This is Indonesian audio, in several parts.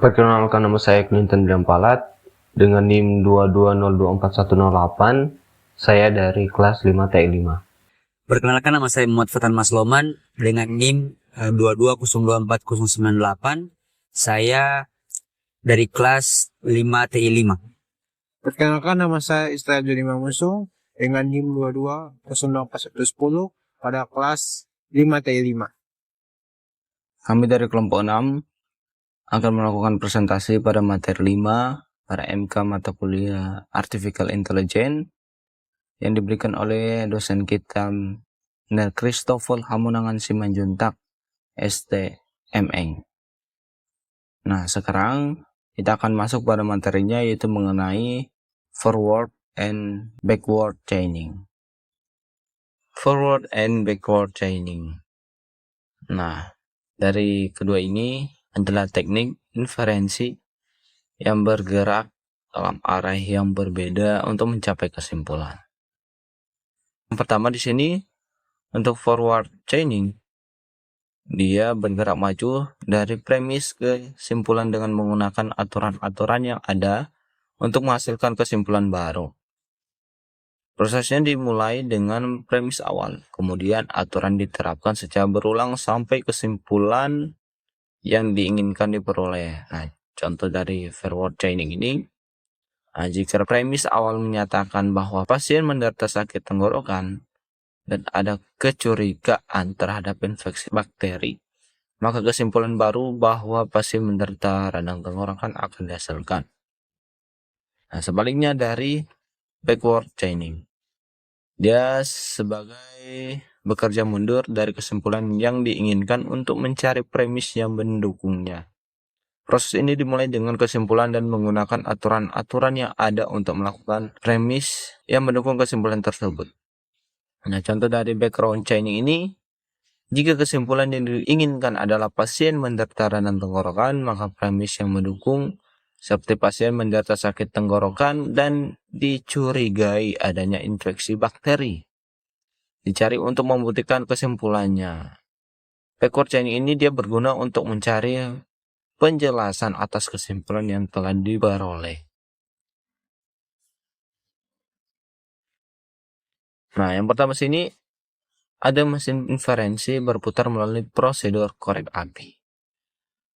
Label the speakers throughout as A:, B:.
A: Perkenalkan, nama saya Clinton Dampalat dengan NIM 220241008. Saya dari kelas 5T5.
B: Perkenalkan, nama saya Muhammad Fatan Masloman dengan NIM 220241098. Saya dari kelas 5TI5.
C: Perkenalkan, nama saya Israel Jody Mamusung dengan NIM 22041010 pada kelas 5T5.
D: Kami dari kelompok 6 akan melakukan presentasi pada materi 5 pada MK mata kuliah Artificial Intelligence yang diberikan oleh dosen kita Nel Christopher Hamunangan Simanjuntak STMN. Nah, sekarang kita akan masuk pada materinya, yaitu mengenai forward and backward chaining. Forward and backward chaining. Nah, dari kedua ini adalah teknik inferensi yang bergerak dalam arah yang berbeda untuk mencapai kesimpulan. Yang pertama di sini untuk forward chaining, dia bergerak maju dari premis ke kesimpulan dengan menggunakan aturan-aturan yang ada untuk menghasilkan kesimpulan baru. Prosesnya dimulai dengan premis awal, kemudian aturan diterapkan secara berulang sampai kesimpulan yang diinginkan diperoleh. Nah, contoh dari forward chaining ini, jika premis awal menyatakan bahwa pasien menderita sakit tenggorokan dan ada kecurigaan terhadap infeksi bakteri, maka kesimpulan baru bahwa pasien menderita radang tenggorokan akan dihasilkan. Nah, sebaliknya dari backward chaining, dia sebagai bekerja mundur dari kesimpulan yang diinginkan untuk mencari premis yang mendukungnya. Proses ini dimulai dengan kesimpulan dan menggunakan aturan-aturan yang ada untuk melakukan premis yang mendukung kesimpulan tersebut. Nah, contoh dari background chaining ini, jika kesimpulan yang diinginkan adalah pasien menderita radang tenggorokan, maka premis yang mendukung seperti pasien menderita sakit tenggorokan dan dicurigai adanya infeksi bakteri dicari untuk membuktikan kesimpulannya. Backward chaining ini dia berguna untuk mencari penjelasan atas kesimpulan yang telah diperoleh. Nah, yang pertama sini ada mesin inferensi berputar melalui prosedur korek api.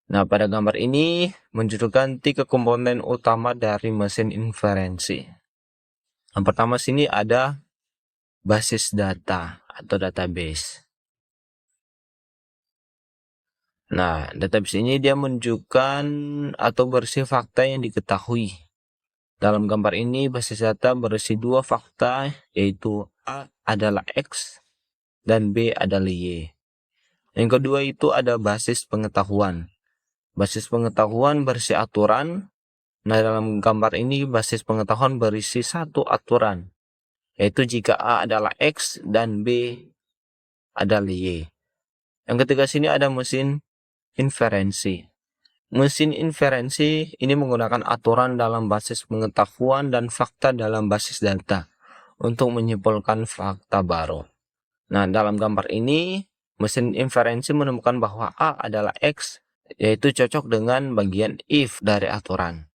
D: Nah, pada gambar ini menunjukkan 3 komponen utama dari mesin inferensi. Yang pertama sini ada basis data atau database. Nah, database ini dia menunjukkan atau berisi fakta yang diketahui. Dalam gambar ini basis data berisi 2 fakta, yaitu A adalah X dan B adalah Y. Yang kedua itu ada basis pengetahuan. Basis pengetahuan berisi aturan. Nah, dalam gambar ini basis pengetahuan berisi 1 aturan, yaitu jika A adalah X dan B adalah Y. Yang ketiga sini ada mesin inferensi. Mesin inferensi ini menggunakan aturan dalam basis pengetahuan dan fakta dalam basis data untuk menyimpulkan fakta baru. Nah, dalam gambar ini mesin inferensi menemukan bahwa A adalah X, yaitu cocok dengan bagian if dari aturan.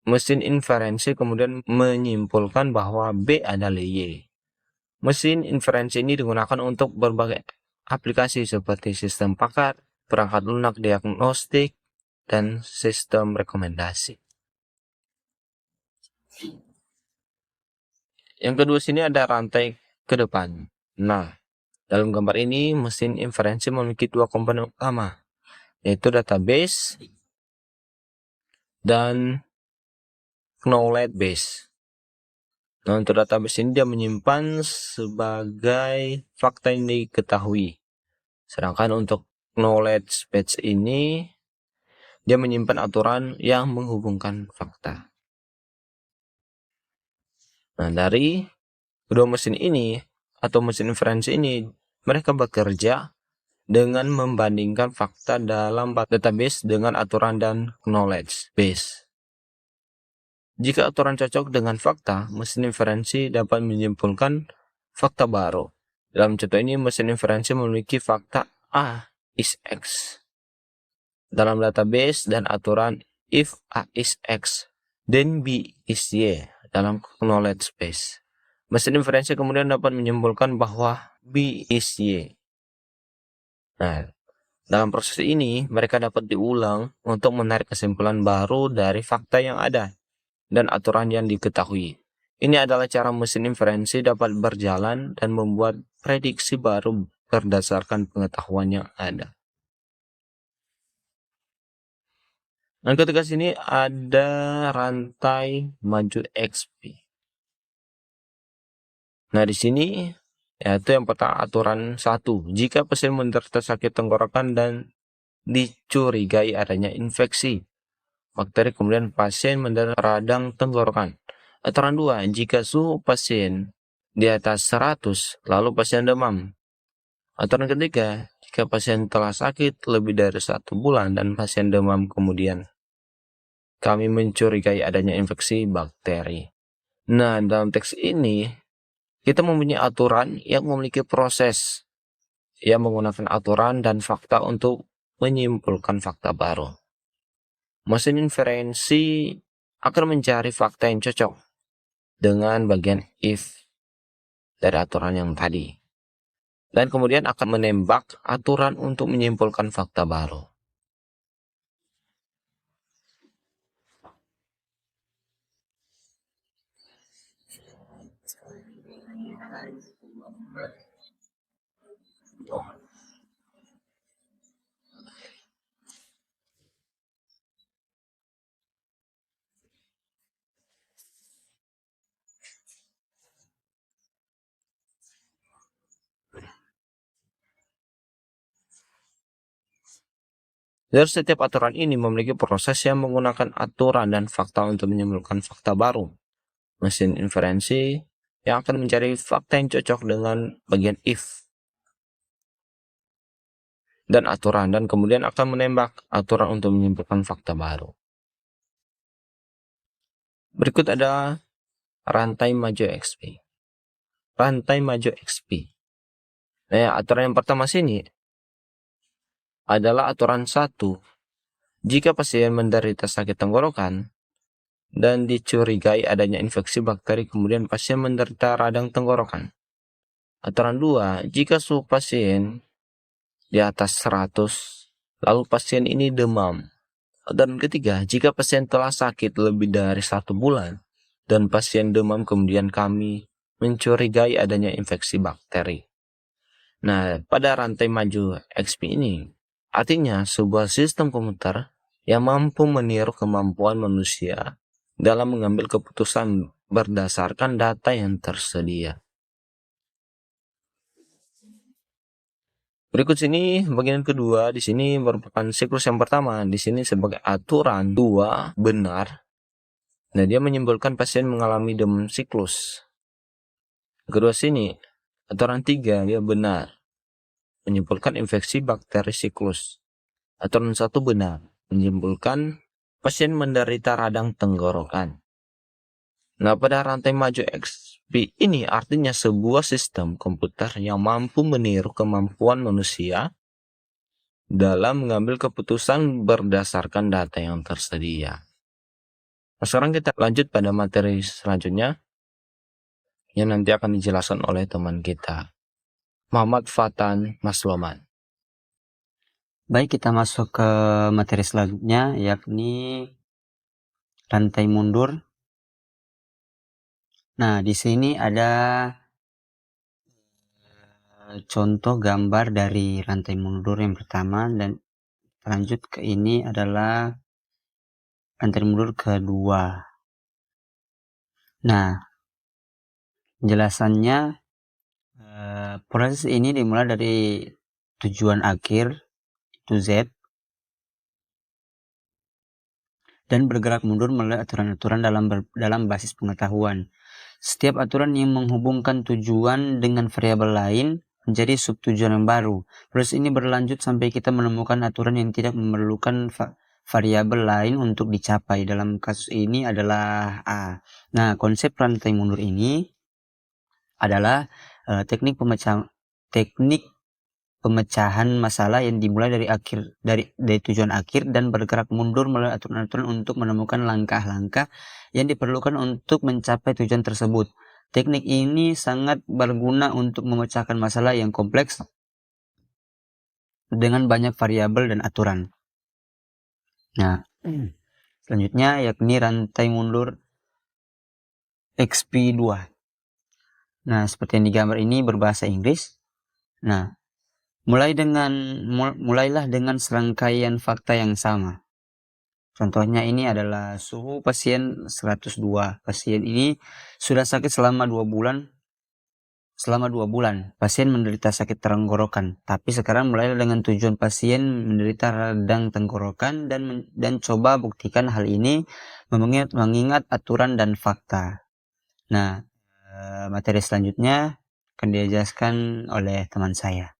D: Mesin inferensi kemudian menyimpulkan bahwa B adalah Y. Mesin inferensi ini digunakan untuk berbagai aplikasi seperti sistem pakar, perangkat lunak diagnostik, dan sistem rekomendasi. Yang kedua sini ada rantai ke depan. Nah, dalam gambar ini mesin inferensi memiliki 2 komponen utama, yaitu database dan knowledge base. Nah, untuk database ini dia menyimpan sebagai fakta yang diketahui. Sedangkan untuk knowledge base ini dia menyimpan aturan yang menghubungkan fakta. Nah, dari kedua mesin ini atau mesin inferensi ini, mereka bekerja dengan membandingkan fakta dalam database dengan aturan dan knowledge base. Jika aturan cocok dengan fakta, mesin inferensi dapat menyimpulkan fakta baru. Dalam contoh ini, mesin inferensi memiliki fakta A is X. Dalam database dan aturan if A is X, then B is Y dalam knowledge base. Mesin inferensi kemudian dapat menyimpulkan bahwa B is Y. Nah, dalam proses ini mereka dapat diulang untuk menarik kesimpulan baru dari fakta yang ada dan aturan yang diketahui. Ini adalah cara mesin inferensi dapat berjalan dan membuat prediksi baru berdasarkan pengetahuan yang ada. Dan ketika sini ada rantai maju XP. Nah, di sini yaitu yang pertama aturan 1. Jika pasien menderita sakit tenggorokan dan dicurigai adanya infeksi bakteri, kemudian pasien menderita radang tenggorokan. Aturan 2. Jika suhu pasien di atas 100 lalu pasien demam. Aturan ketiga, jika pasien telah sakit lebih dari 1 bulan dan pasien demam, kemudian kami mencurigai adanya infeksi bakteri. Nah, dalam teks ini kita mempunyai aturan yang memiliki proses yang menggunakan aturan dan fakta untuk menyimpulkan fakta baru. Mesin inferensi akan mencari fakta yang cocok dengan bagian if dari aturan yang tadi. Dan kemudian akan menembak aturan untuk menyimpulkan fakta baru. Dari setiap aturan ini memiliki proses yang menggunakan aturan dan fakta untuk menyimpulkan fakta baru. Mesin inferensi yang akan mencari fakta yang cocok dengan bagian if dan aturan, dan kemudian akan menembak aturan untuk menyimpulkan fakta baru. Berikut ada rantai maju XP. Rantai maju XP. Nah, aturan yang pertama sini adalah aturan 1. Jika pasien menderita sakit tenggorokan dan dicurigai adanya infeksi bakteri, kemudian pasien menderita radang tenggorokan. Aturan 2. Jika suhu pasien di atas 100, lalu pasien ini demam. Aturan ketiga, jika pasien telah sakit lebih dari 1 bulan dan pasien demam, kemudian kami mencurigai adanya infeksi bakteri. Nah, pada rantai maju XP ini, artinya sebuah sistem komputer yang mampu meniru kemampuan manusia dalam mengambil keputusan berdasarkan data yang tersedia. Berikut sini bagian kedua. Di sini merupakan siklus yang pertama. Di sini sebagai aturan 2 benar. Nah, dia menyimpulkan pasien mengalami demam siklus. Kedua sini aturan 3 dia benar, menyimpulkan infeksi bakteri siklus. Aturan 1 benar, menyimpulkan pasien menderita radang tenggorokan. Nah, pada rantai maju XP ini artinya sebuah sistem komputer yang mampu meniru kemampuan manusia dalam mengambil keputusan berdasarkan data yang tersedia. Nah, sekarang kita lanjut pada materi selanjutnya yang nanti akan dijelaskan oleh teman kita, Muhammad Fatan Masloman.
B: Baik, kita masuk ke materi selanjutnya, yakni rantai mundur. Nah, di sini ada contoh gambar dari rantai mundur yang pertama, dan lanjut ke ini adalah rantai mundur kedua. Nah, penjelasannya, proses ini dimulai dari tujuan akhir itu Z dan bergerak mundur melalui aturan-aturan dalam basis pengetahuan. Setiap aturan yang menghubungkan tujuan dengan variabel lain menjadi subtujuan yang baru. Proses ini berlanjut sampai kita menemukan aturan yang tidak memerlukan variabel lain untuk dicapai. Dalam kasus ini adalah A. Nah, konsep rantai mundur ini adalah teknik pemecahan masalah yang dimulai dari tujuan akhir dan bergerak mundur melalui aturan-aturan untuk menemukan langkah-langkah yang diperlukan untuk mencapai tujuan tersebut. Teknik ini sangat berguna untuk memecahkan masalah yang kompleks dengan banyak variabel dan aturan. Nah, selanjutnya yakni rantai mundur XP2. Nah, seperti yang digambar ini berbahasa Inggris. Nah, mulailah dengan serangkaian fakta yang sama. Contohnya ini adalah suhu pasien 102. Pasien ini sudah sakit selama 2 bulan. Selama 2 bulan, pasien menderita sakit tenggorokan. Tapi sekarang mulailah dengan tujuan pasien menderita radang tenggorokan dan coba buktikan hal ini mengingat aturan dan fakta. Nah, materi selanjutnya akan dijelaskan oleh teman saya.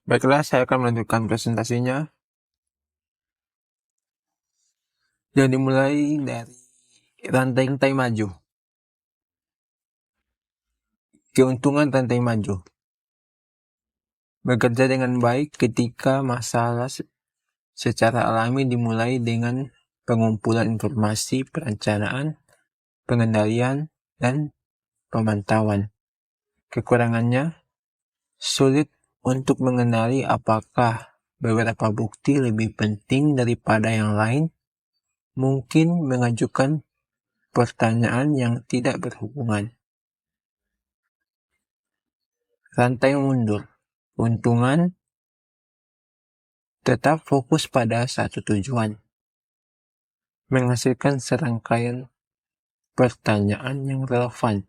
C: Baiklah, saya akan melanjutkan presentasinya. Dan dimulai dari rantai maju. Keuntungan rantai maju. Bekerja dengan baik ketika masalah secara alami dimulai dengan pengumpulan informasi, perencanaan, pengendalian, dan pemantauan. Kekurangannya, sulit untuk mengenali apakah beberapa bukti lebih penting daripada yang lain, mungkin mengajukan pertanyaan yang tidak berhubungan. Rantai mundur. Keuntungan, tetap fokus pada satu tujuan. Menghasilkan serangkaian pertanyaan yang relevan.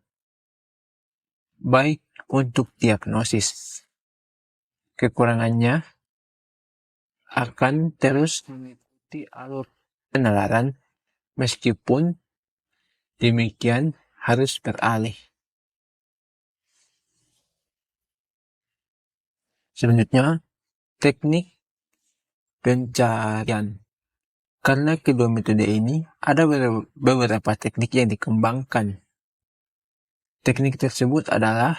C: Baik untuk diagnosis. Kekurangannya akan terus mengikuti alur penalaran meskipun demikian harus beralih. Selanjutnya, teknik pencarian. Karena kedua metode ini ada beberapa teknik yang dikembangkan. Teknik tersebut adalah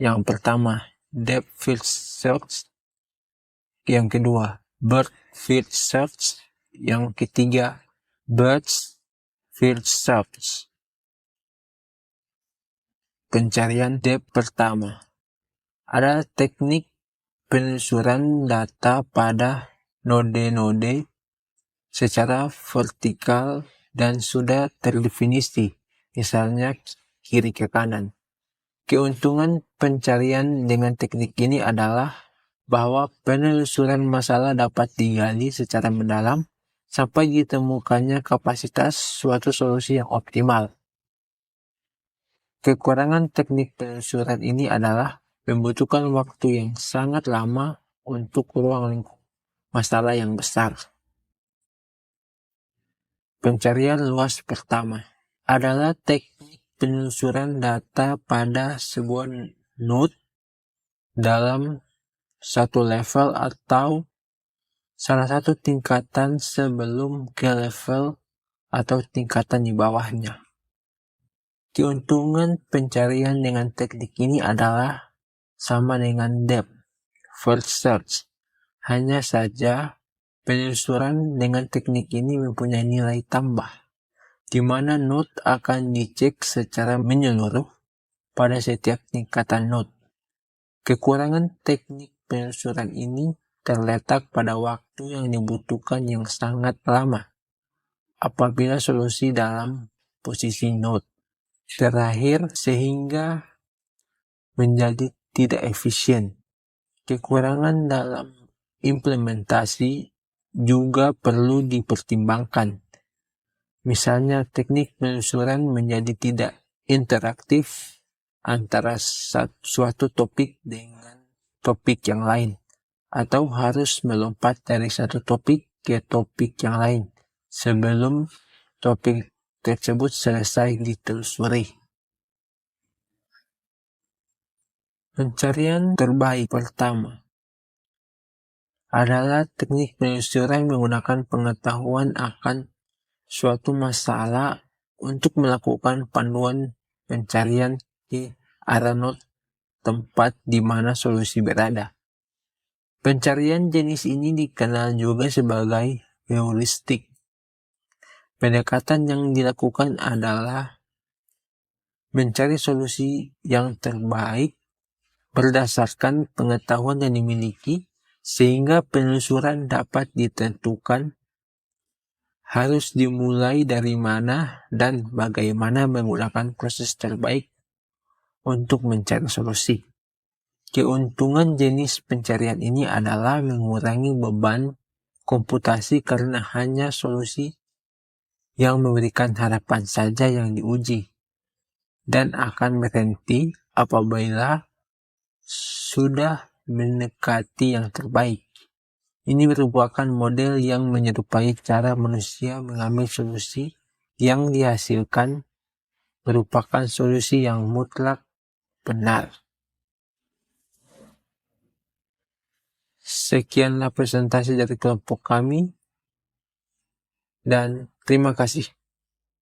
C: yang pertama, depth first search, yang kedua, breadth first search, yang ketiga, breadth first search. Pencarian depth pertama. Ada teknik penelusuran data pada node-node secara vertikal dan sudah terdefinisi, misalnya kiri ke kanan. Keuntungan pencarian dengan teknik ini adalah bahwa penelusuran masalah dapat digali secara mendalam sampai ditemukannya kapasitas suatu solusi yang optimal. Kekurangan teknik penelusuran ini adalah membutuhkan waktu yang sangat lama untuk ruang lingkup masalah yang besar. Pencarian luas pertama adalah teknik penelusuran data pada sebuah node dalam satu level atau salah satu tingkatan sebelum ke level atau tingkatan di bawahnya. Keuntungan pencarian dengan teknik ini adalah sama dengan depth first search. Hanya saja penelusuran dengan teknik ini mempunyai nilai tambah, di mana node akan dicek secara menyeluruh pada setiap tingkatan node. Kekurangan teknik penelusuran ini terletak pada waktu yang dibutuhkan yang sangat lama apabila solusi dalam posisi node terakhir sehingga menjadi tidak efisien. Kekurangan dalam implementasi juga perlu dipertimbangkan. Misalnya teknik penelusuran menjadi tidak interaktif antara suatu topik dengan topik yang lain, atau harus melompat dari satu topik ke topik yang lain sebelum topik tersebut selesai ditelusuri. Pencarian terbaik pertama adalah teknik penelusuran menggunakan pengetahuan akan suatu masalah untuk melakukan panduan pencarian di arah node tempat di mana solusi berada. Pencarian jenis ini dikenal juga sebagai heuristik. Pendekatan yang dilakukan adalah mencari solusi yang terbaik berdasarkan pengetahuan yang dimiliki, sehingga penelusuran dapat ditentukan harus dimulai dari mana dan bagaimana menggunakan proses terbaik untuk mencari solusi. Keuntungan jenis pencarian ini adalah mengurangi beban komputasi karena hanya solusi yang memberikan harapan saja yang diuji, dan akan berhenti apabila sudah mendekati yang terbaik. Ini merupakan model yang menyerupai cara manusia mengambil solusi yang dihasilkan merupakan solusi yang mutlak benar. Sekianlah presentasi dari kelompok kami, dan terima kasih.